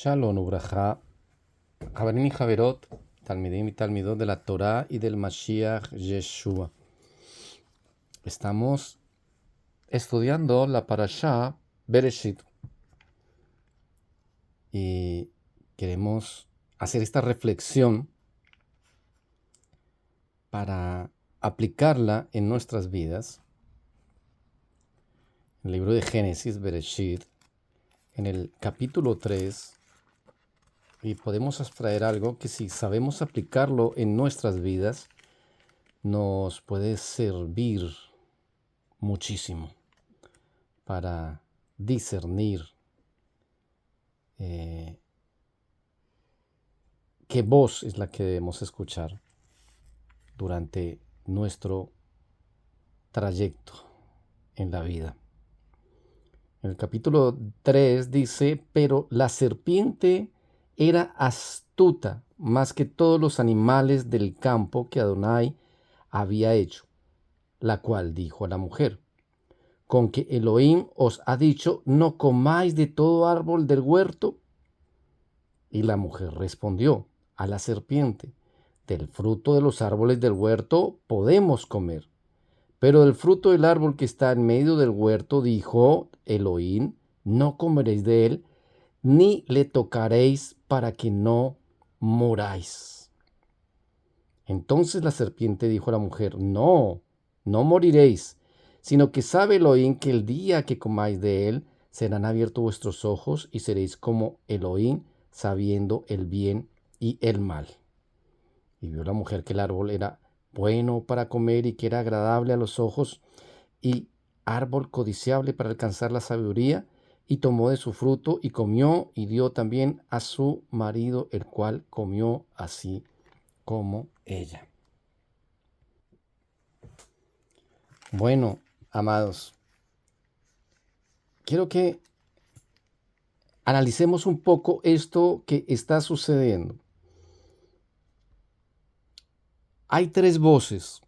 Shalom Ubraja, Javerín y Javerot, Talmidim y Talmidot de la Torá y del Mashiach Yeshua. Estamos estudiando la Parashá Bereshit y queremos hacer esta reflexión para aplicarla en nuestras vidas. El libro de Génesis, Bereshit, en el capítulo 3, y podemos extraer algo que si sabemos aplicarlo en nuestras vidas, nos puede servir muchísimo para discernir qué voz es la que debemos escuchar durante nuestro trayecto en la vida. En el capítulo 3 dice, pero la serpiente era astuta más que todos los animales del campo que Adonai había hecho, la cual dijo a la mujer, con que Elohim os ha dicho, no comáis de todo árbol del huerto. Y la mujer respondió a la serpiente, del fruto de los árboles del huerto podemos comer, pero del fruto del árbol que está en medio del huerto, dijo Elohim, no comeréis de él, ni le tocaréis para que no moráis. Entonces la serpiente dijo a la mujer, no moriréis, sino que sabe Elohim que el día que comáis de él, serán abiertos vuestros ojos y seréis como Elohim, sabiendo el bien y el mal. Y vio la mujer que el árbol era bueno para comer y que era agradable a los ojos y árbol codiciable para alcanzar la sabiduría, y tomó de su fruto y comió y dio también a su marido, el cual comió así como ella. Bueno, amados, quiero que analicemos un poco esto que está sucediendo. Hay tres voces.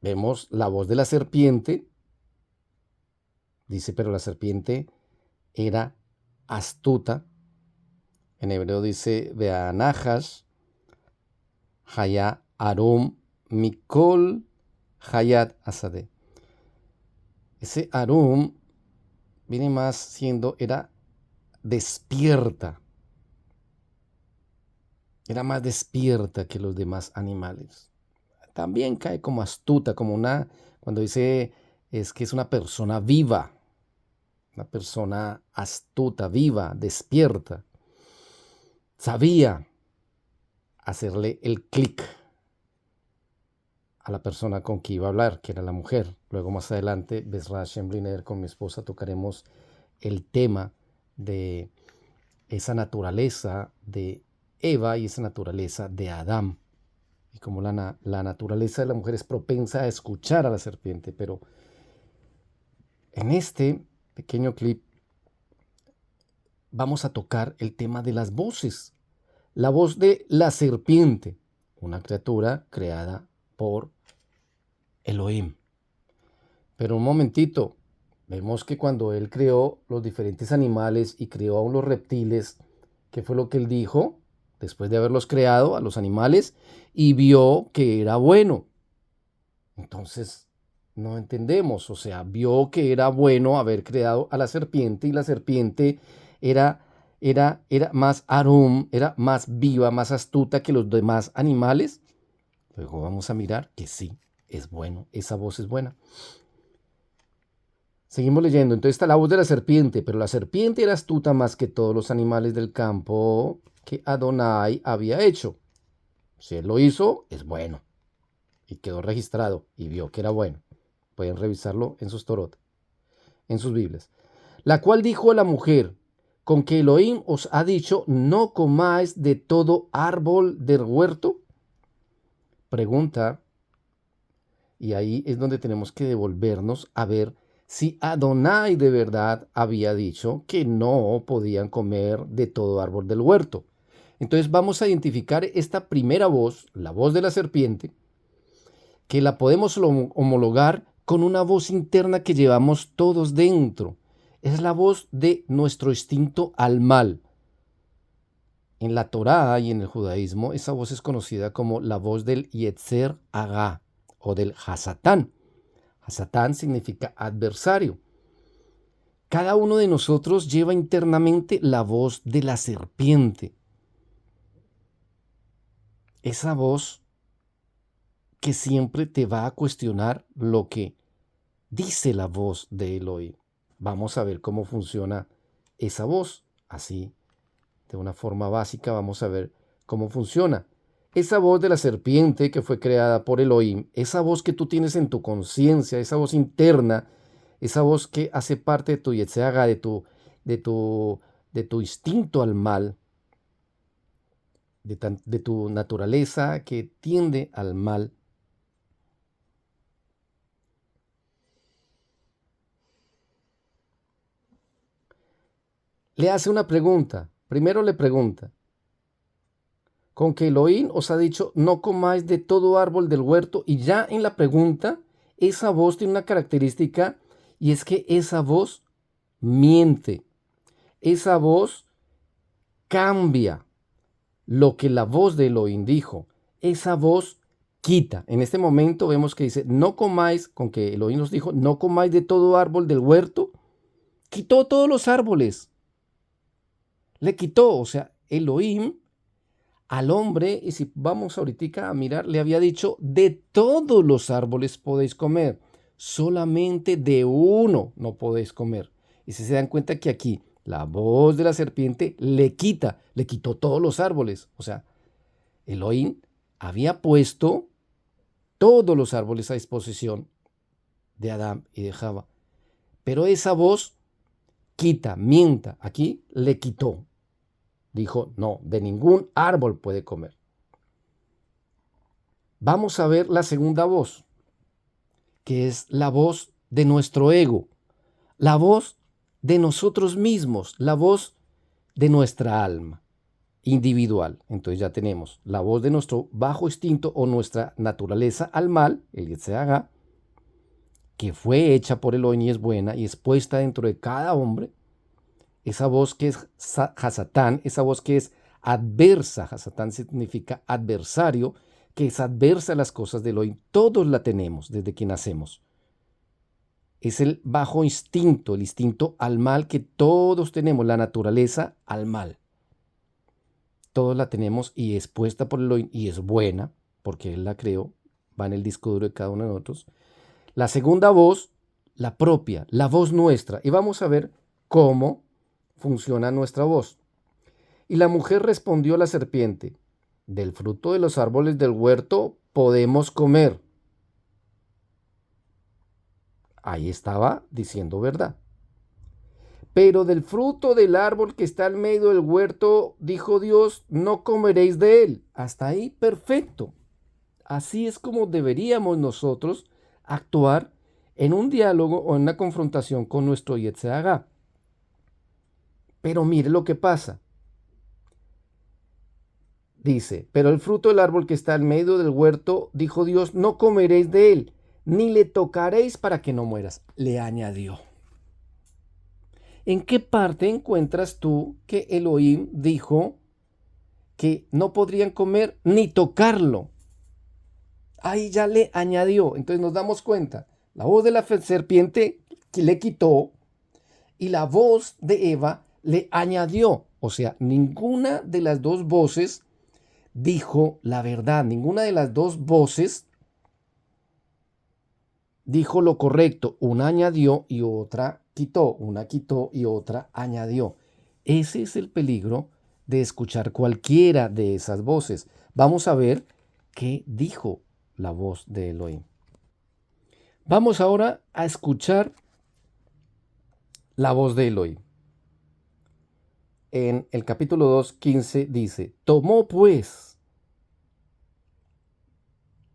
Vemos la voz de la serpiente. Dice, pero la serpiente era astuta. En hebreo dice, Beanajas, Haya Arum, Mikol, Hayat Asade. Ese Arum viene más siendo, era despierta. Era más despierta que los demás animales. También cae como astuta, como una, cuando dice, es que es una persona viva. Una persona astuta, viva, despierta. Sabía hacerle el clic a la persona con que iba a hablar, que era la mujer. Luego más adelante, Bezrat Hashem Bliner, con mi esposa tocaremos el tema de esa naturaleza de Eva y esa naturaleza de Adán. Y como la naturaleza de la mujer es propensa a escuchar a la serpiente. Pero en este pequeño clip vamos a tocar el tema de las voces. La voz de la serpiente, una criatura creada por Elohim. Pero un momentito, vemos que cuando él creó los diferentes animales y creó a los reptiles, ¿qué fue lo que él dijo? Después de haberlos creado a los animales, y vio que era bueno. Entonces, no entendemos, o sea, vio que era bueno haber creado a la serpiente, y la serpiente era más arum, era más viva, más astuta que los demás animales. Luego vamos a mirar que sí, es bueno, esa voz es buena. Seguimos leyendo, entonces está la voz de la serpiente, pero la serpiente era astuta más que todos los animales del campo que Adonai había hecho. Si él lo hizo, es bueno. Y quedó registrado y vio que era bueno. Pueden revisarlo en sus Torot, en sus Biblias. La cual dijo a la mujer, con que Elohim os ha dicho, no comáis de todo árbol del huerto. Pregunta, y ahí es donde tenemos que devolvernos a ver si Adonai de verdad había dicho que no podían comer de todo árbol del huerto. Entonces vamos a identificar esta primera voz, la voz de la serpiente, que la podemos homologar con una voz interna que llevamos todos dentro. Es la voz de nuestro instinto al mal. En la Torá y en el judaísmo, esa voz es conocida como la voz del Yetzer Hagá o del Hasatán. Hasatán significa adversario. Cada uno de nosotros lleva internamente la voz de la serpiente. Esa voz que siempre te va a cuestionar lo que dice la voz de Elohim. Vamos a ver cómo funciona esa voz. Así, de una forma básica, vamos a ver cómo funciona. Esa voz de la serpiente que fue creada por Elohim, esa voz que tú tienes en tu conciencia, esa voz interna, esa voz que hace parte de tu Yetzer Hagá, de tu instinto al mal, de tu naturaleza que tiende al mal. Le hace una pregunta. Primero le pregunta, con que Elohim os ha dicho, no comáis de todo árbol del huerto. Y ya en la pregunta, esa voz tiene una característica, y es que esa voz miente. Esa voz cambia lo que la voz de Elohim dijo. Esa voz quita. En este momento vemos que dice, no comáis, con que Elohim nos dijo, no comáis de todo árbol del huerto. Quitó todos los árboles. Le quitó, o sea, Elohim al hombre, y si vamos ahorita a mirar, le había dicho, de todos los árboles podéis comer, solamente de uno no podéis comer. Y si se dan cuenta que aquí la voz de la serpiente le quitó todos los árboles. O sea, Elohim había puesto todos los árboles a disposición de Adán y de Java. Pero esa voz mienta, aquí le quitó. Dijo, no, de ningún árbol puede comer. Vamos a ver la segunda voz, que es la voz de nuestro ego, la voz de nosotros mismos, la voz de nuestra alma individual. Entonces ya tenemos la voz de nuestro bajo instinto o nuestra naturaleza al mal, el Yetzer Hagá, que fue hecha por Elohim y es buena y es puesta dentro de cada hombre. Esa voz que es Hasatán, esa voz que es adversa, Hasatán significa adversario, que es adversa a las cosas de Elohim. Todos la tenemos desde que nacemos. Es el bajo instinto, el instinto al mal que todos tenemos, la naturaleza al mal. Todos la tenemos y es puesta por Elohim y es buena, porque Él la creó, va en el disco duro de cada uno de nosotros. La segunda voz, la propia, la voz nuestra. Y vamos a ver cómo funciona nuestra voz. Y la mujer respondió a la serpiente, del fruto de los árboles del huerto podemos comer. Ahí estaba diciendo verdad. Pero del fruto del árbol que está al medio del huerto, dijo Dios, no comeréis de él. Hasta ahí, perfecto. Así es como deberíamos nosotros actuar en un diálogo o en una confrontación con nuestro Yetzer Hagá. Pero mire lo que pasa. Dice, pero el fruto del árbol que está al medio del huerto, dijo Dios, no comeréis de él, ni le tocaréis para que no mueras. Le añadió. ¿En qué parte encuentras tú que Elohim dijo que no podrían comer ni tocarlo? Ahí ya le añadió. Entonces nos damos cuenta. La voz de la serpiente le quitó y la voz de Eva le añadió. O sea, ninguna de las dos voces dijo la verdad. Ninguna de las dos voces dijo lo correcto. Una añadió y otra quitó. Una quitó y otra añadió. Ese es el peligro de escuchar cualquiera de esas voces. Vamos a ver qué dijo la voz de Elohim. Vamos ahora a escuchar la voz de Elohim. En el capítulo 2:15 dice, tomó pues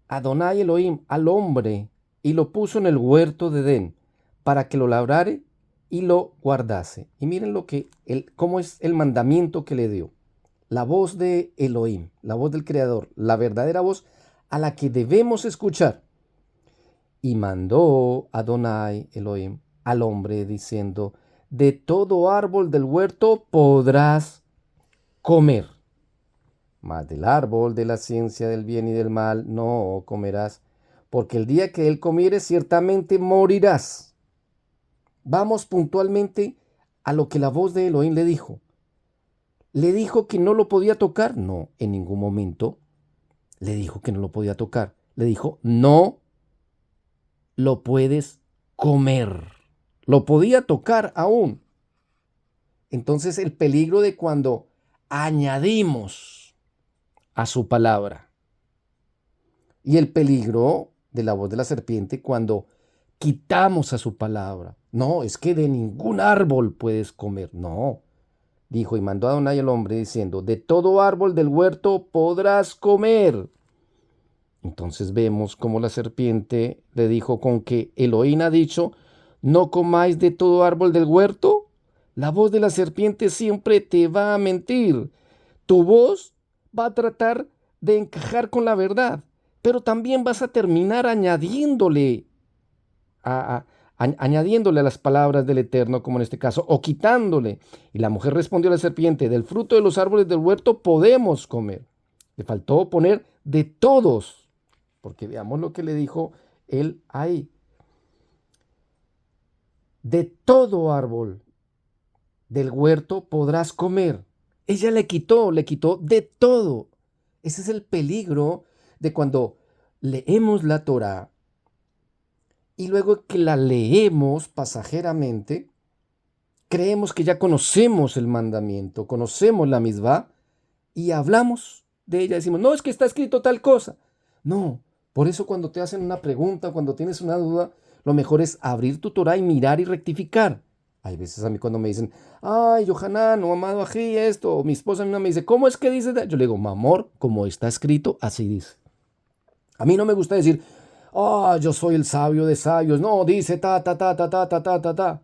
Adonai Elohim al hombre y lo puso en el huerto de Edén para que lo labrare y lo guardase. Y miren cómo es el mandamiento que le dio. La voz de Elohim, la voz del Creador, la verdadera voz a la que debemos escuchar. Y mandó Adonai Elohim al hombre diciendo, de todo árbol del huerto podrás comer, mas del árbol de la ciencia del bien y del mal no comerás, porque el día que él comieres ciertamente morirás. Vamos puntualmente a lo que la voz de Elohim le dijo. ¿Le dijo que no lo podía tocar? No, en ningún momento le dijo que no lo podía tocar. Le dijo, no lo puedes comer. Lo podía tocar aún. Entonces el peligro de cuando añadimos a su palabra y el peligro de la voz de la serpiente cuando quitamos a su palabra. No, es que de ningún árbol puedes comer. No, dijo y mandó a Adonai al hombre diciendo, de todo árbol del huerto podrás comer. Entonces vemos cómo la serpiente le dijo con que Elohim ha dicho, no comáis de todo árbol del huerto. La voz de la serpiente siempre te va a mentir. Tu voz va a tratar de encajar con la verdad, pero también vas a terminar añadiéndole añadiéndole a las palabras del Eterno, como en este caso, o quitándole. Y la mujer respondió a la serpiente, del fruto de los árboles del huerto podemos comer. Le faltó poner de todos, porque veamos lo que le dijo él ahí. De todo árbol del huerto podrás comer. Ella le quitó de todo. Ese es el peligro de cuando leemos la Torá y luego que la leemos pasajeramente, creemos que ya conocemos el mandamiento, conocemos la misbah y hablamos de ella. Decimos, no, es que está escrito tal cosa. No, por eso cuando te hacen una pregunta, cuando tienes una duda, lo mejor es abrir tu Torá y mirar y rectificar. Hay veces a mí cuando me dicen, ay, Yohanan, o amado ají, esto, o mi esposa me dice, ¿cómo es que dice? Yo le digo, mamor, como está escrito, así dice. A mí no me gusta decir, yo soy el sabio de sabios. No, dice ta, ta, ta, ta, ta, ta, ta, ta, ta.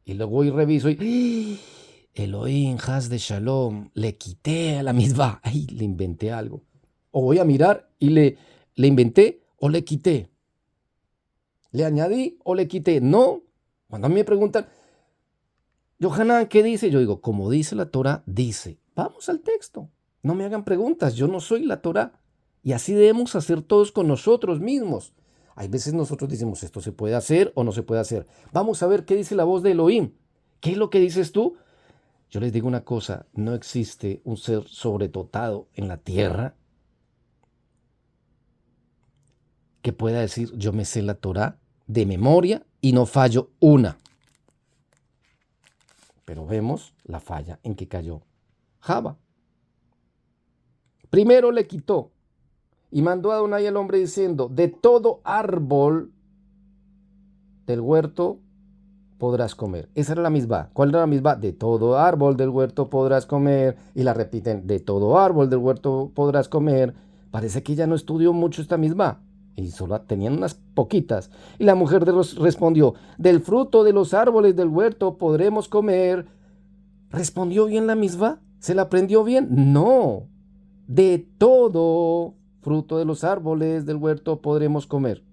Y luego voy y reviso y Elohim, Haz de Shalom, le quité a la misma. Ay, le inventé algo. O voy a mirar y le inventé o le quité. Le añadí o le quité. No. Cuando a mí me preguntan, Yohanan, ¿qué dice? Yo digo, como dice la Torah, dice. Vamos al texto. No me hagan preguntas. Yo no soy la Torah. Y así debemos hacer todos con nosotros mismos. Hay veces nosotros decimos, esto se puede hacer o no se puede hacer. Vamos a ver qué dice la voz de Elohim. ¿Qué es lo que dices tú? Yo les digo una cosa, no existe un ser sobredotado en la tierra que pueda decir, yo me sé la Torá de memoria y no fallo una. Pero vemos la falla en que cayó Java. Primero le quitó y mandó a Adonai al hombre diciendo, de todo árbol del huerto podrás comer. Esa era la misma. ¿Cuál era la misma? De todo árbol del huerto podrás comer. Y la repiten, de todo árbol del huerto podrás comer. Parece que ella no estudió mucho esta misma. Y solo tenían unas poquitas. Y la mujer respondió, del fruto de los árboles del huerto podremos comer. ¿Respondió bien la misma? ¿Se la aprendió bien? No. De todo fruto de los árboles del huerto podremos comer.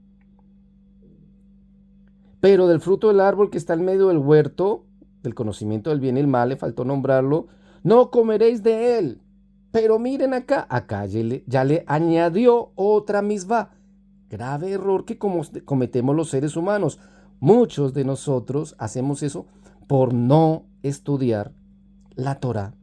Pero del fruto del árbol que está en medio del huerto, del conocimiento del bien y el mal, le faltó nombrarlo, no comeréis de él. Pero miren acá ya le añadió otra misma. Grave error que cometemos los seres humanos. Muchos de nosotros hacemos eso por no estudiar la Torá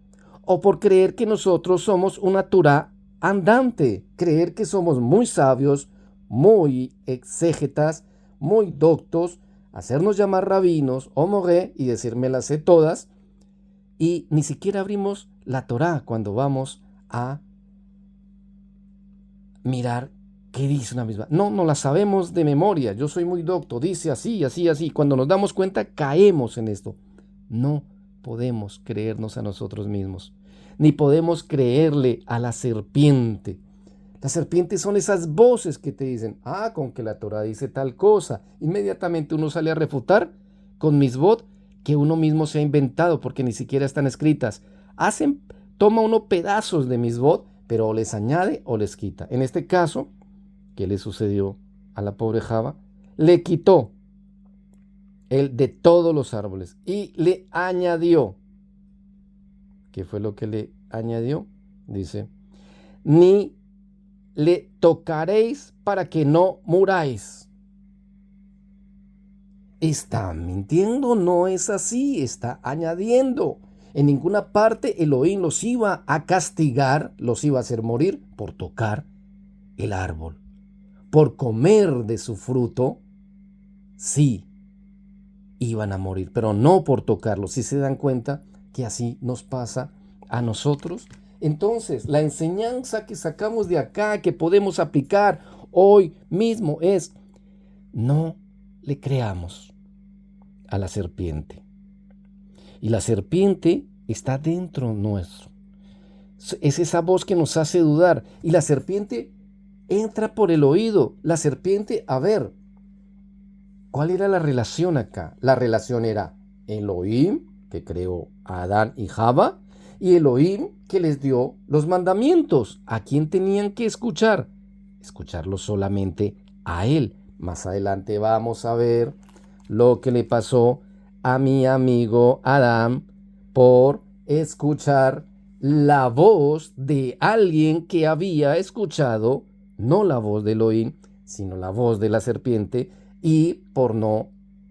o por creer que nosotros somos una Torá andante, creer que somos muy sabios, muy exégetas, muy doctos, hacernos llamar rabinos o moré y decirme las sé todas, y ni siquiera abrimos la Torá cuando vamos a mirar qué dice una misma. No la sabemos de memoria. Yo soy muy docto, dice así, así, así. Cuando nos damos cuenta, caemos en esto. No podemos creernos a nosotros mismos, ni podemos creerle a la serpiente. Las serpientes son esas voces que te dicen, con que la Torah dice tal cosa. Inmediatamente uno sale a refutar con misbot que uno mismo se ha inventado porque ni siquiera están escritas. Toma uno pedazos de misbot, pero o les añade o les quita. En este caso, ¿qué le sucedió a la pobre Java? Le quitó el de todos los árboles. Y le añadió, ¿qué fue lo que le añadió? Dice, ni le tocaréis para que no muráis. Está mintiendo, no es así, está añadiendo. En ninguna parte Elohim los iba a castigar, los iba a hacer morir por tocar el árbol. Por comer de su fruto, sí, iban a morir, pero no por tocarlo. Si se dan cuenta que así nos pasa a nosotros. Entonces, la enseñanza que sacamos de acá, que podemos aplicar hoy mismo es, no le creamos a la serpiente. Y la serpiente está dentro nuestro. Es esa voz que nos hace dudar. Y la serpiente entra por el oído. La serpiente, a ver, ¿cuál era la relación acá? La relación era Elohim, que creó a Adán y Java, y Elohim, que les dio los mandamientos. ¿A quién tenían que escuchar? Escucharlo solamente a él. Más adelante vamos a ver lo que le pasó a mi amigo Adán por escuchar la voz de alguien que había escuchado, no la voz de Elohim, sino la voz de la serpiente, y por no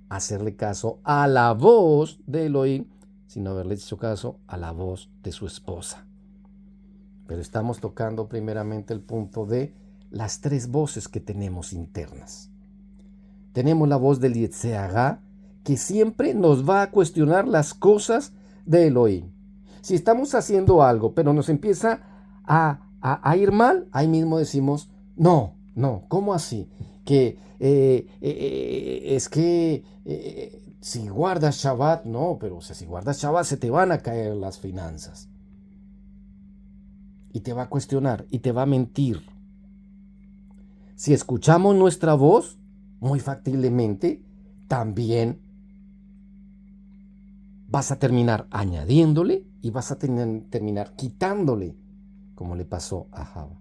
hacerle caso a la voz de Elohim, sino haberle hecho caso a la voz de su esposa. Pero estamos tocando primeramente el punto de las tres voces que tenemos internas. Tenemos la voz del Yetzer Hara, que siempre nos va a cuestionar las cosas de Elohim. Si estamos haciendo algo, pero nos empieza a ir mal, ahí mismo decimos, no, ¿cómo así? Que es que si guardas Shabbat, no, pero o sea, si guardas Shabbat se te van a caer las finanzas. Y te va a cuestionar y te va a mentir. Si escuchamos nuestra voz, muy factiblemente, también vas a terminar añadiéndole y vas a terminar quitándole, como le pasó a Java.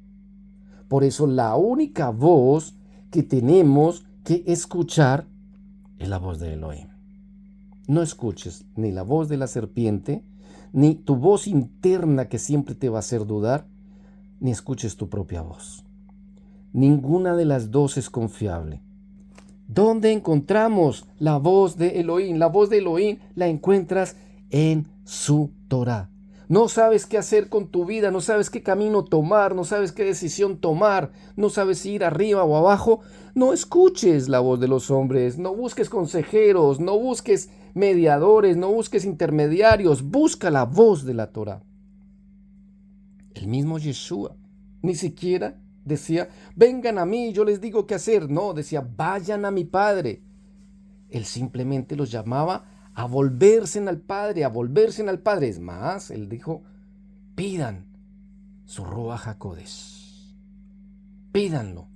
Por eso la única voz que tenemos que escuchar es la voz de Elohim. No escuches ni la voz de la serpiente, ni tu voz interna que siempre te va a hacer dudar, ni escuches tu propia voz. Ninguna de las dos es confiable. ¿Dónde encontramos la voz de Elohim? La voz de Elohim la encuentras en su Torah. No sabes qué hacer con tu vida, no sabes qué camino tomar, no sabes qué decisión tomar, no sabes si ir arriba o abajo. No escuches la voz de los hombres, no busques consejeros, no busques mediadores, no busques intermediarios, busca la voz de la Torah. El mismo Yeshua ni siquiera decía, vengan a mí, yo les digo qué hacer. No, decía, vayan a mi Padre. Él simplemente los llamaba a volverse al Padre, a volverse al Padre. Es más, él dijo, pidan su Ruach HaKodesh. Pídanlo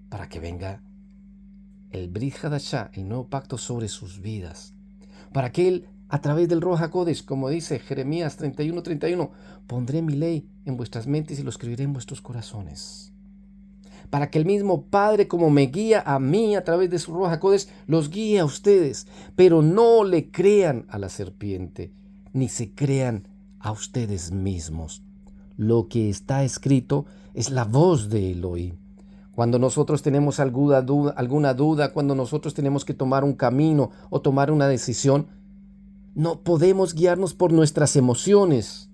para que venga el Brit Hadashah, el nuevo pacto sobre sus vidas. Para que él, a través del Ruach HaKodesh, como dice Jeremías 31:31, pondré mi ley en vuestras mentes y lo escribiré en vuestros corazones. Para que el mismo Padre, como me guía a mí a través de su Ruach HaKodesh, los guíe a ustedes. Pero no le crean a la serpiente, ni se crean a ustedes mismos. Lo que está escrito es la voz de Elohim. Cuando nosotros tenemos alguna duda, cuando nosotros tenemos que tomar un camino o tomar una decisión, no podemos guiarnos por nuestras emociones.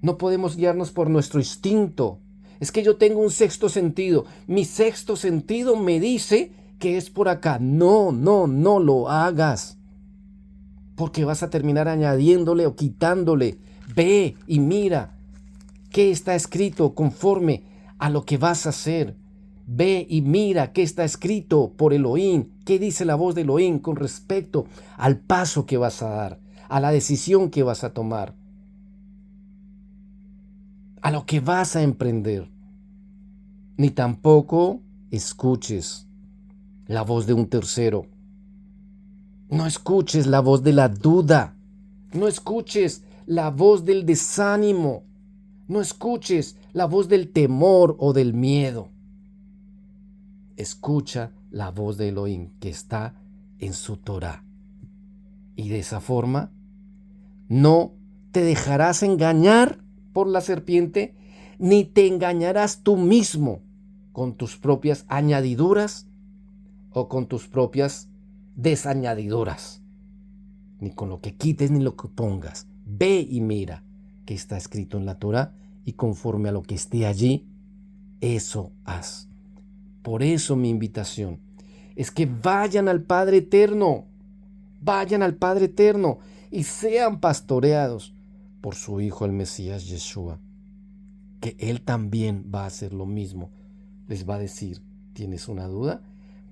No podemos guiarnos por nuestro instinto. Es que yo tengo un sexto sentido. Mi sexto sentido me dice que es por acá. No lo hagas. Porque vas a terminar añadiéndole o quitándole. Ve y mira qué está escrito conforme a lo que vas a hacer. Ve y mira qué está escrito por Elohim. ¿Qué dice la voz de Elohim con respecto al paso que vas a dar? A la decisión que vas a tomar. A lo que vas a emprender. Ni tampoco escuches la voz de un tercero. No escuches la voz de la duda. No escuches la voz del desánimo. No escuches la voz del temor o del miedo. Escucha la voz de Elohim que está en su Torá. Y de esa forma no te dejarás engañar por la serpiente, ni te engañarás tú mismo con tus propias añadiduras o con tus propias desañadiduras, ni con lo que quites ni lo que pongas. Ve y mira que está escrito en la Torá y conforme a lo que esté allí, eso haz. Por eso mi invitación es que vayan al Padre Eterno, y sean pastoreados por su Hijo el Mesías Yeshua, que Él también va a hacer lo mismo. Les va a decir, ¿tienes una duda?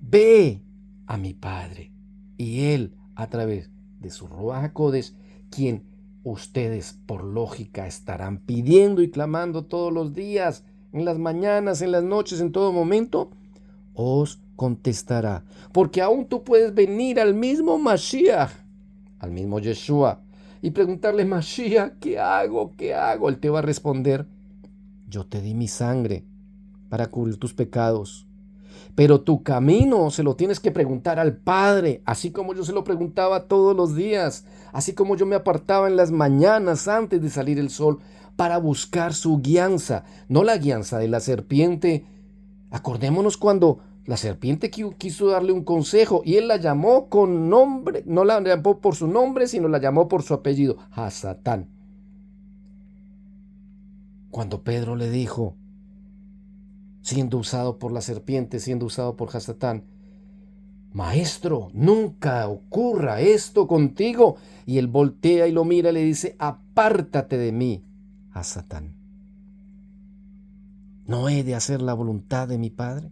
Ve a mi Padre, y Él, a través de su Ruach HaKodesh, quien ustedes por lógica estarán pidiendo y clamando todos los días, en las mañanas, en las noches, en todo momento, os contestará. Porque aún tú puedes venir al mismo Mashiach, al mismo Yeshua, y preguntarle, Mashiach, ¿qué hago? ¿Qué hago? Él te va a responder, yo te di mi sangre para cubrir tus pecados. Pero tu camino se lo tienes que preguntar al Padre, así como yo se lo preguntaba todos los días, así como yo me apartaba en las mañanas antes de salir el sol para buscar su guianza, no la guianza de la serpiente. Acordémonos cuando la serpiente quiso darle un consejo y él la llamó con nombre, no la llamó por su nombre, sino la llamó por su apellido, Hasatán. Cuando Pedro le dijo, siendo usado por la serpiente, siendo usado por Hasatán, Maestro, nunca ocurra esto contigo. Y él voltea y lo mira y le dice, apártate de mí, Hasatán. ¿No he de hacer la voluntad de mi Padre?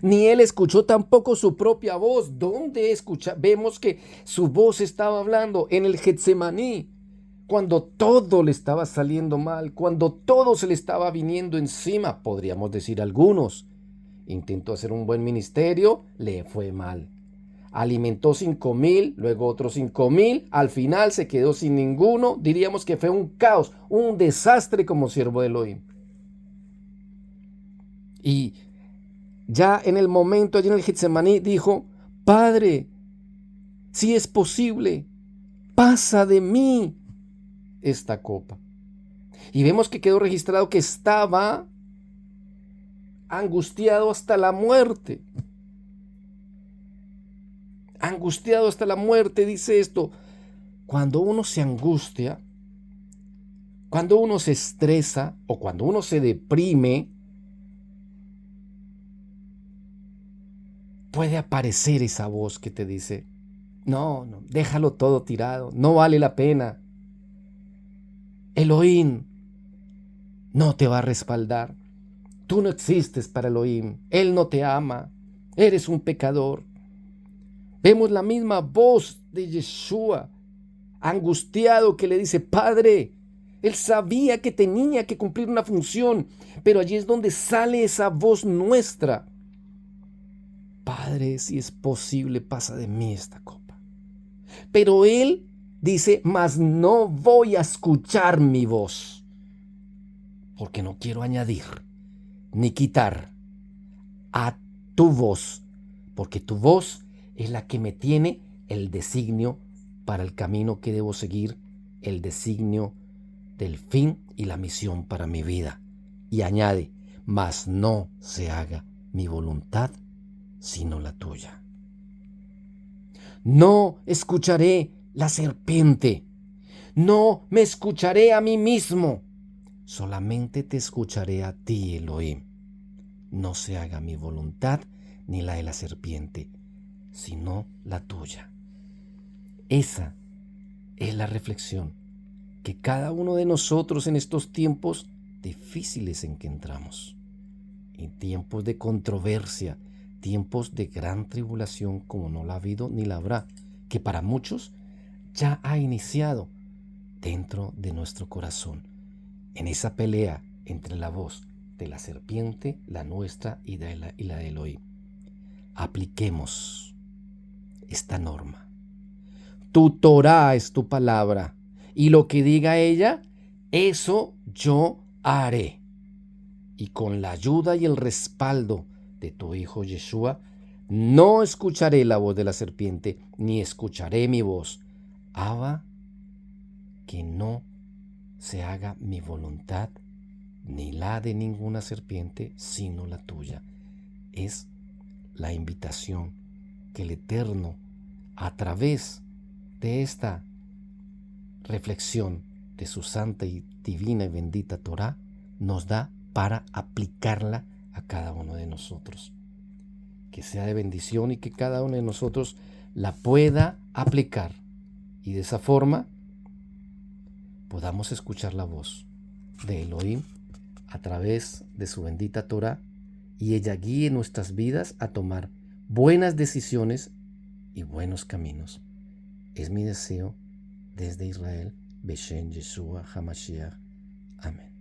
Ni él escuchó tampoco su propia voz. ¿Dónde escucha? Vemos que su voz estaba hablando en el Getsemaní, cuando todo le estaba saliendo mal, cuando todo se le estaba viniendo encima, podríamos decir algunos. Intentó hacer un buen ministerio, le fue mal. Alimentó 5,000, luego otros 5,000, al final se quedó sin ninguno. Diríamos que fue un caos, un desastre como siervo de Elohim. Y ya en el momento, allí en el Getsemaní, dijo, Padre, si es posible, pasa de mí esta copa. Y vemos que quedó registrado que estaba angustiado hasta la muerte. Angustiado hasta la muerte, dice esto. Cuando uno se angustia, cuando uno se estresa o cuando uno se deprime, puede aparecer esa voz que te dice, no, déjalo todo tirado, no vale la pena. Elohim no te va a respaldar. Tú no existes para Elohim. Él no te ama. Eres un pecador. Vemos la misma voz de Yeshua, angustiado, que le dice, Padre, él sabía que tenía que cumplir una función, pero allí es donde sale esa voz nuestra. Padre, si es posible, pasa de mí esta copa. Pero él dice, mas no voy a escuchar mi voz, porque no quiero añadir ni quitar a tu voz, porque tu voz es la que me tiene el designio para el camino que debo seguir, el designio del fin y la misión para mi vida. Y añade, mas no se haga mi voluntad, sino la tuya. No escucharé la serpiente, no me escucharé a mí mismo, solamente te escucharé a ti, Elohim. No se haga mi voluntad ni la de la serpiente, sino la tuya. Esa es la reflexión que cada uno de nosotros en estos tiempos difíciles en que entramos, en tiempos de controversia, tiempos de gran tribulación como no la ha habido ni la habrá, que para muchos ya ha iniciado dentro de nuestro corazón, en esa pelea entre la voz de la serpiente, la nuestra y la de Elohim. Apliquemos esta norma. Tu Torá es tu palabra, y lo que diga ella, eso yo haré. Y con la ayuda y el respaldo de tu Hijo Yeshua, No escucharé la voz de la serpiente, ni escucharé mi voz. Abba, que no se haga mi voluntad, ni la de ninguna serpiente, sino la tuya. Es la invitación que el Eterno, a través de esta reflexión de su santa y divina y bendita Torá, nos da para aplicarla a cada uno de nosotros. Que sea de bendición y que cada uno de nosotros la pueda aplicar. Y de esa forma podamos escuchar la voz de Elohim a través de su bendita Torá y ella guíe nuestras vidas a tomar buenas decisiones y buenos caminos. Es mi deseo desde Israel, Beshem Yeshua HaMashiach. Amén.